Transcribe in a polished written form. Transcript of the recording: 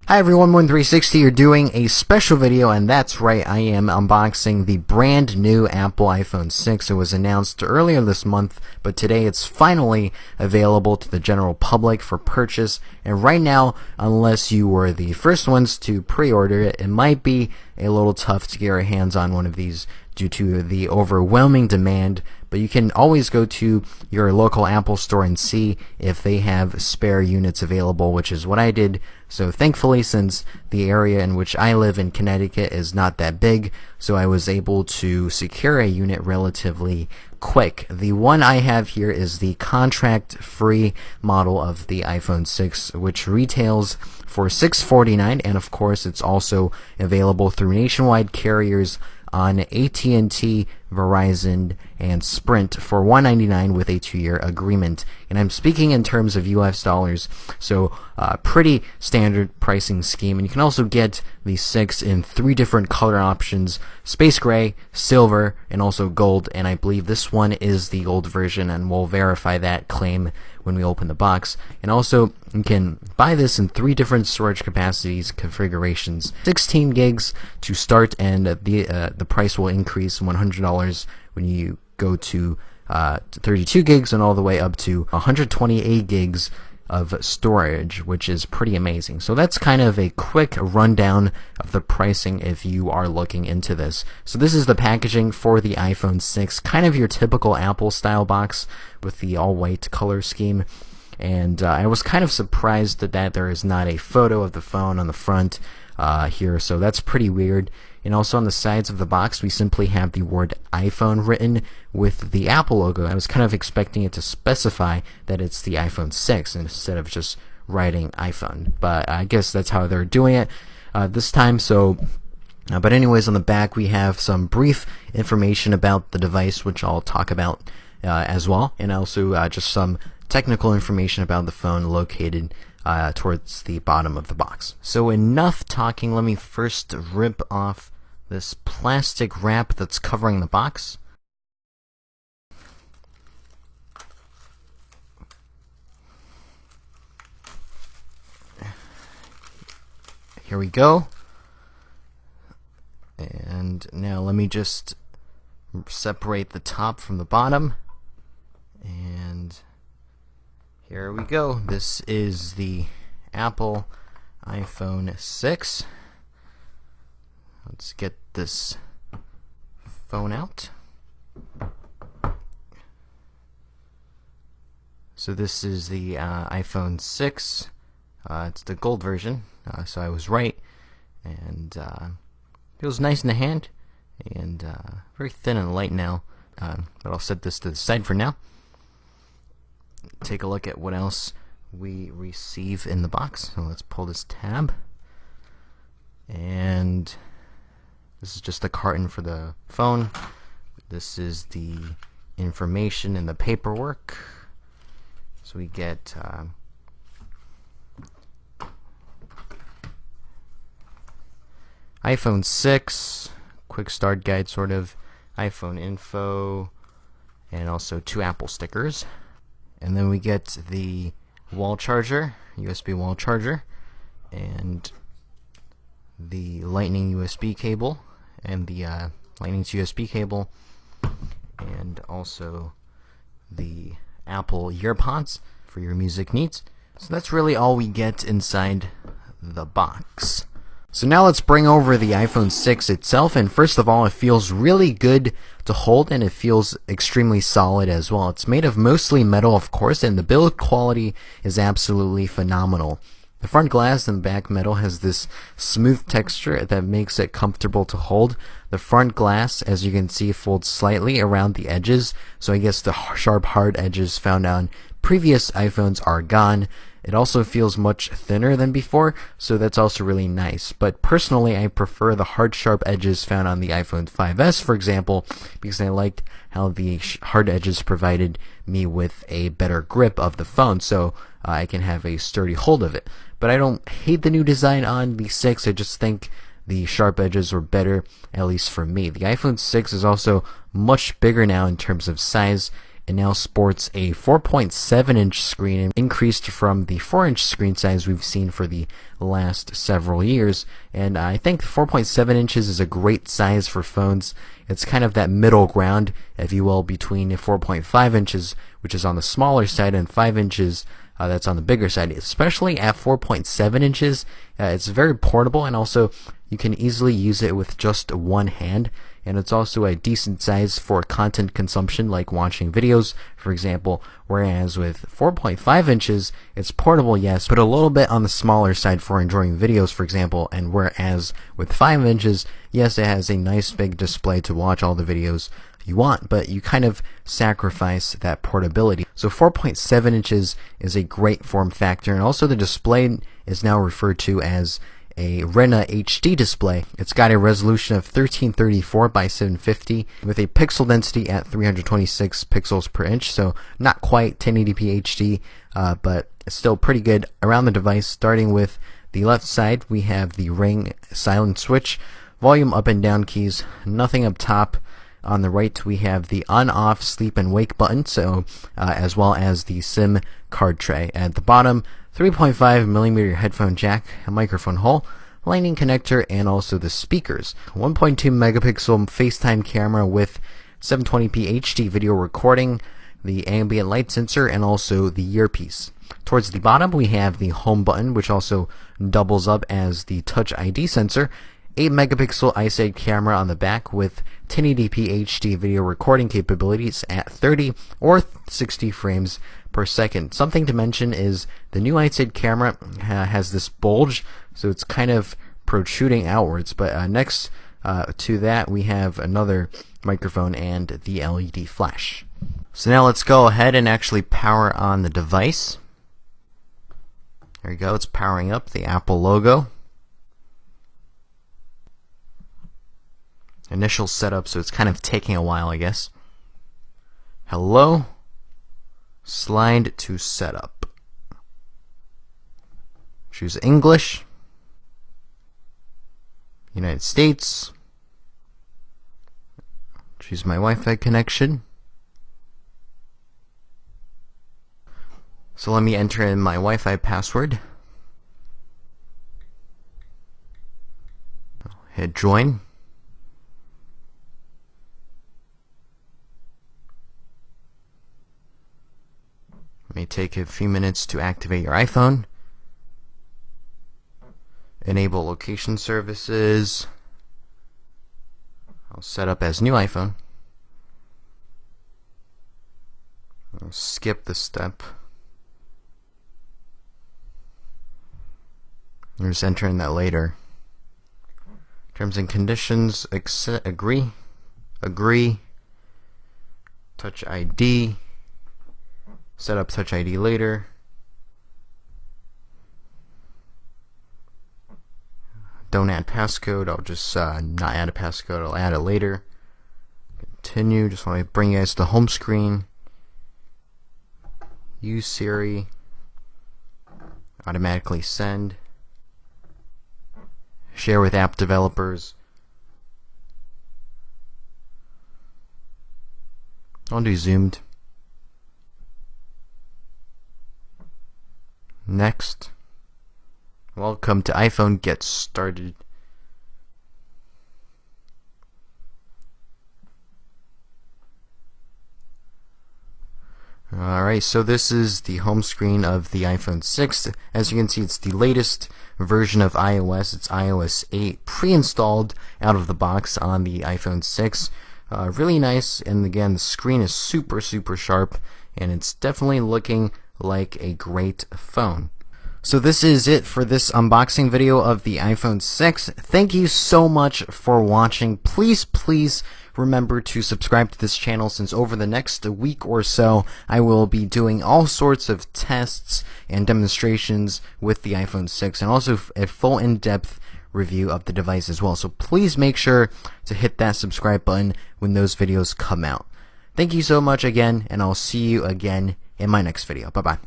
Hi everyone, Moon360 here doing a special video, and that's right, I am unboxing the brand new Apple iPhone 6. It was announced earlier this month, but today it's finally available to the general public for purchase. And right now, unless you were the first ones to pre-order it, it might be a little tough to get your hands on one of these due to the overwhelming demand. But you can always go to your local Apple store and see if they have spare units available, which is what I did. So thankfully, since the area in which I live in Connecticut is not that big, so I was able to secure a unit relatively quick. The one I have here is the contract-free model of the iPhone 6, which retails for $649, and of course it's also available through nationwide carriers on AT&T, Verizon, and Sprint for $199 with a 2-year agreement. And I'm speaking in terms of US dollars, so pretty standard pricing scheme. And you can also get the 6 in 3 different color options: space gray, silver, and also gold. And I believe this one is the gold version, and we'll verify that claim when we open the box. And also, you can buy this in 3 different storage capacities configurations: 16 gigs to start, and the price will increase $100 when you go to 32 gigs and all the way up to 128 gigs of storage, which is pretty amazing. So that's kind of a quick rundown of the pricing if you are looking into this. So this is the packaging for the iPhone 6, kind of your typical Apple style box with the all-white color scheme. And I was kind of surprised that there is not a photo of the phone on the front here, so that's pretty weird. And also on the sides of the box, we simply have the word iPhone written with the Apple logo. I was kind of expecting it to specify that it's the iPhone 6 instead of just writing iPhone, but I guess that's how they're doing it this time. So but anyways, on the back we have some brief information about the device, which I'll talk about as well, and also just some technical information about the phone located towards the bottom of the box. So enough talking, let me first rip off this plastic wrap that's covering the box. Here we go. And now let me just separate the top from the bottom. And here we go. This is the Apple iPhone 6. Let's get this phone out. So this is the iPhone 6. It's the gold version, so I was right. And feels nice in the hand, and very thin and light now. But I'll set this to the side for now. Take a look at what else we receive in the box. So let's pull this tab, and this is just the carton for the phone. This is the information in the paperwork. So we get iPhone 6, quick start guide sort of, iPhone info, and also 2 Apple stickers. And then we get the wall charger, USB wall charger, and the Lightning USB cable, and the Lightning to USB cable, and also the Apple EarPods for your music needs. So that's really all we get inside the box. So now let's bring over the iPhone 6 itself, and first of all, it feels really good to hold, and it feels extremely solid as well. It's made of mostly metal, of course, and the build quality is absolutely phenomenal. The front glass and back metal has this smooth texture that makes it comfortable to hold. The front glass, as you can see, folds slightly around the edges, so I guess the sharp, hard edges found on previous iPhones are gone. It also feels much thinner than before, so that's also really nice. But personally, I prefer the hard, sharp edges found on the iPhone 5S, for example, because I liked how the hard edges provided me with a better grip of the phone, so I can have a sturdy hold of it. But I don't hate the new design on the 6, I just think the sharp edges were better, at least for me. The iPhone 6 is also much bigger now in terms of size, It now sports a 4.7-inch screen, increased from the 4-inch screen size we've seen for the last several years. And I think 4.7 inches is a great size for phones. It's kind of that middle ground, if you will, between 4.5 inches, which is on the smaller side, and 5 inches, that's on the bigger side. Especially at 4.7 inches, it's very portable, and also you can easily use it with just one hand. And it's also a decent size for content consumption, like watching videos, for example, whereas with 4.5 inches, it's portable, yes, but a little bit on the smaller side for enjoying videos, for example, and whereas with 5 inches, yes, it has a nice big display to watch all the videos you want, but you kind of sacrifice that portability. So 4.7 inches is a great form factor, and also the display is now referred to as a Retina HD display. It's got a resolution of 1334 by 750 with a pixel density at 326 pixels per inch, so not quite 1080p HD, but still pretty good around the device. Starting with the left side, we have the ring silent switch, volume up and down keys, nothing up top. On the right, we have the on-off sleep and wake button, so as well as the SIM card tray. At the bottom, 3.5mm headphone jack, a microphone hole, lightning connector, and also the speakers. 1.2 megapixel FaceTime camera with 720p HD video recording, the ambient light sensor, and also the earpiece. Towards the bottom, we have the home button, which also doubles up as the Touch ID sensor. 8 megapixel iSight camera on the back with 1080p HD video recording capabilities at 30 or 60 frames per second. Something to mention is the new iSight camera has this bulge, so it's kind of protruding outwards. But next to that, we have another microphone and the LED flash. So now let's go ahead and actually power on the device. There you go, it's powering up, the Apple logo. Initial setup, so it's kind of taking a while, I guess. Hello. Slide to setup. Choose English. United States. Choose my Wi-Fi connection. So let me enter in my Wi-Fi password. Hit join. May take a few minutes to activate your iPhone. Enable location services. I'll set up as new iPhone. I'll skip the step. I'll just enter in that later. Terms and conditions, agree. Touch ID. Set up Touch ID later. Don't add passcode. I'll just not add a passcode. I'll add it later. Continue. Just want to bring you guys to the home screen. Use Siri. Automatically send. Share with app developers. I'll do zoomed. Next. Welcome to iPhone. Get started. Alright, so this is the home screen of the iPhone 6. As you can see, it's the latest version of iOS. It's iOS 8 pre-installed out of the box on the iPhone 6. Really nice, and again, the screen is super sharp, and it's definitely looking like a great phone. So this is it for this unboxing video of the iPhone 6. Thank you so much for watching. Please remember to subscribe to this channel, since over the next week or so I will be doing all sorts of tests and demonstrations with the iPhone 6, and also a full in-depth review of the device as well. So please make sure to hit that subscribe button when those videos come out. Thank you so much again, and I'll see you again in my next video. Bye bye.